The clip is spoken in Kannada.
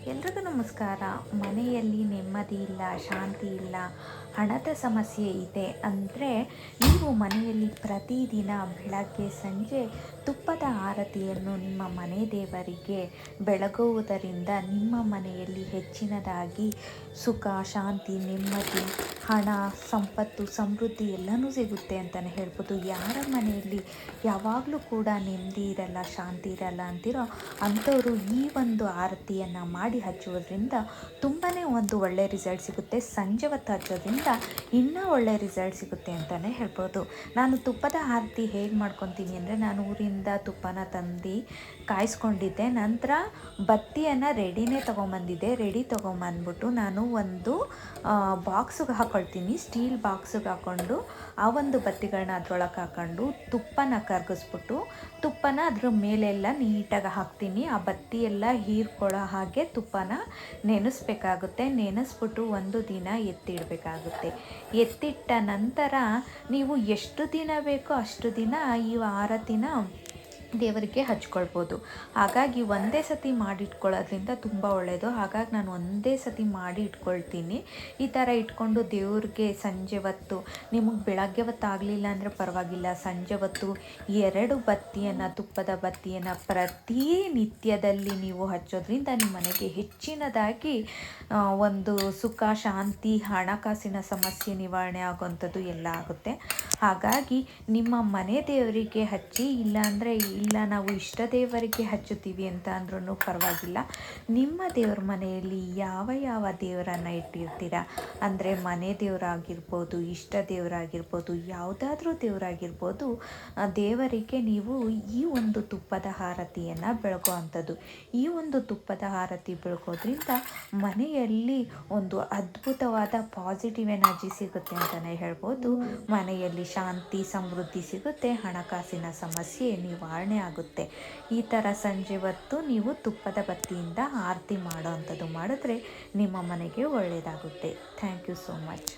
ಎಲ್ರಿಗೂ ನಮಸ್ಕಾರ. ಮನೆಯಲ್ಲಿ ನೆಮ್ಮದಿ ಇಲ್ಲ, ಶಾಂತಿ ಇಲ್ಲ, ಹಣದ ಸಮಸ್ಯೆ ಇದೆ ಅಂದರೆ ನೀವು ಮನೆಯಲ್ಲಿ ಪ್ರತಿದಿನ ಬೆಳಗ್ಗೆ ಸಂಜೆ ತುಪ್ಪದ ಆರತಿಯನ್ನು ನಿಮ್ಮ ಮನೆ ದೇವರಿಗೆ ಬೆಳಗುವುದರಿಂದ ನಿಮ್ಮ ಮನೆಯಲ್ಲಿ ಹೆಚ್ಚಿನದಾಗಿ ಸುಖ, ಶಾಂತಿ, ನೆಮ್ಮದಿ, ಹಣ, ಸಂಪತ್ತು, ಸಮೃದ್ಧಿ ಎಲ್ಲನೂ ಸಿಗುತ್ತೆ ಅಂತಲೇ ಹೇಳ್ಬೋದು. ಯಾರ ಮನೆಯಲ್ಲಿ ಯಾವಾಗಲೂ ಕೂಡ ನೆಮ್ಮದಿ ಇರಲ್ಲ, ಶಾಂತಿ ಇರಲ್ಲ ಅಂತಿರೋ ಅಂಥವರು ಈ ಒಂದು ಆರತಿಯನ್ನು ಮಾಡಿ ಹಚ್ಚುವುದರಿಂದ ತುಂಬಾ ಒಂದು ಒಳ್ಳೆಯ ರಿಸಲ್ಟ್ ಸಿಗುತ್ತೆ. ಸಂಜೆ ಹೊತ್ತು ಹಚ್ಚೋದ್ರಿಂದ ಇನ್ನೂ ಒಳ್ಳೆಯ ರಿಸಲ್ಟ್ ಸಿಗುತ್ತೆ ಅಂತಲೇ ಹೇಳ್ಬೋದು. ನಾನು ತುಪ್ಪದ ಆರತಿ ಹೇಗೆ ಮಾಡ್ಕೊತೀನಿ ಅಂದರೆ, ನಾನು ಊರಿಂದ ತುಪ್ಪನ ತಂದು ಕಾಯಿಸ್ಕೊಂಡಿದ್ದೆ. ನಂತರ ಬತ್ತಿಯನ್ನು ರೆಡಿನೇ ತೊಗೊಂಬಂದಿದ್ದೆ. ರೆಡಿ ತೊಗೊಂಬಂದ್ಬಿಟ್ಟು ನಾನು ಒಂದು ಬಾಕ್ಸಿಗೆ ಹಾಕ್ಕೊಳ್ತೀನಿ. ಸ್ಟೀಲ್ ಬಾಕ್ಸಿಗೆ ಹಾಕ್ಕೊಂಡು ಆ ಒಂದು ಬತ್ತಿಗಳನ್ನ ಅದ್ರೊಳಗೆ ಹಾಕ್ಕೊಂಡು ತುಪ್ಪನ ಕರಗಿಸ್ಬಿಟ್ಟು ತುಪ್ಪನ ಅದ್ರ ಮೇಲೆಲ್ಲ ನೀಟಾಗಿ ಹಾಕ್ತೀನಿ. ಆ ಬತ್ತಿ ಎಲ್ಲ ಹೀರ್ಕೊಳ್ಳೋ ಹಾಗೆ ತುಪ್ಪನ ನೆನೆಸ್ಬೇಕಾಗುತ್ತೆ. ನೆನೆಸ್ಬಿಟ್ಟು ಒಂದು ದಿನ ಎತ್ತಿಡಬೇಕಾಗುತ್ತೆ. ಎತ್ತಿಟ್ಟ ನಂತರ ನೀವು ಎಷ್ಟು ದಿನ ಬೇಕೋ ಅಷ್ಟು ದಿನ ಈ ಆರತಿನ ದೇವರಿಗೆ ಹಚ್ಕೊಳ್ಬೋದು. ಹಾಗಾಗಿ ಒಂದೇ ಸತಿ ಮಾಡಿಟ್ಕೊಳ್ಳೋದ್ರಿಂದ ತುಂಬ ಒಳ್ಳೆಯದು. ಹಾಗಾಗಿ ನಾನು ಒಂದೇ ಸತಿ ಮಾಡಿ ಇಟ್ಕೊಳ್ತೀನಿ. ಈ ಥರ ಇಟ್ಕೊಂಡು ದೇವ್ರಿಗೆ ಸಂಜೆ ಹೊತ್ತು, ನಿಮಗೆ ಬೆಳಗ್ಗೆ ಹೊತ್ತು ಆಗಲಿಲ್ಲ ಅಂದರೆ ಪರವಾಗಿಲ್ಲ, ಸಂಜೆ ಹೊತ್ತು 2 ಬತ್ತಿಯನ್ನು, ತುಪ್ಪದ ಬತ್ತಿಯನ್ನು ಪ್ರತಿನಿತ್ಯದಲ್ಲಿ ನೀವು ಹಚ್ಚೋದ್ರಿಂದ ನಿಮ್ಮ ಮನೆಗೆ ಹೆಚ್ಚಿನದಾಗಿ ಒಂದು ಸುಖ, ಶಾಂತಿ, ಹಣಕಾಸಿನ ಸಮಸ್ಯೆ ನಿವಾರಣೆ ಆಗುವಂಥದ್ದು ಎಲ್ಲ ಆಗುತ್ತೆ. ಹಾಗಾಗಿ ನಿಮ್ಮ ಮನೆ ದೇವರಿಗೆ ಹಚ್ಚಿ, ಇಲ್ಲ ನಾವು ಇಷ್ಟ ದೇವರಿಗೆ ಹಚ್ಚುತ್ತೀವಿ ಅಂತ ಅಂದ್ರೂ ಪರವಾಗಿಲ್ಲ. ನಿಮ್ಮ ದೇವ್ರ ಮನೆಯಲ್ಲಿ ಯಾವ ದೇವರನ್ನು ಇಟ್ಟಿರ್ತೀರ ಅಂದರೆ, ಮನೆ ದೇವರಾಗಿರ್ಬೋದು, ಇಷ್ಟ ದೇವರಾಗಿರ್ಬೋದು, ಯಾವುದಾದ್ರೂ ದೇವರಾಗಿರ್ಬೋದು, ದೇವರಿಗೆ ನೀವು ಈ ಒಂದು ತುಪ್ಪದ ಆರತಿಯನ್ನು ಬೆಳಗೋ ಅಂಥದ್ದು. ಈ ಒಂದು ತುಪ್ಪದ ಆರತಿ ಬೆಳಗೋದ್ರಿಂದ ಮನೆಯಲ್ಲಿ ಒಂದು ಅದ್ಭುತವಾದ ಪಾಸಿಟಿವ್ ಎನರ್ಜಿ ಸಿಗುತ್ತೆ ಅಂತಲೇ ಹೇಳ್ಬೋದು. ಮನೆಯಲ್ಲಿ ಶಾಂತಿ, ಸಮೃದ್ಧಿ ಸಿಗುತ್ತೆ, ಹಣಕಾಸಿನ ಸಮಸ್ಯೆ ನಿವಾರಣೆ ಆಗುತ್ತೆ. ಈ ಥರ ಸಂಜೆ ಹೊತ್ತು ನೀವು ತುಪ್ಪದ ಬತ್ತಿಯಿಂದ ಆರತಿ ಮಾಡೋ ಅಂಥದ್ದು ಮಾಡಿದ್ರೆ ನಿಮ್ಮ ಮನೆಗೆ ಒಳ್ಳೆಯದಾಗುತ್ತೆ. Thank you so much.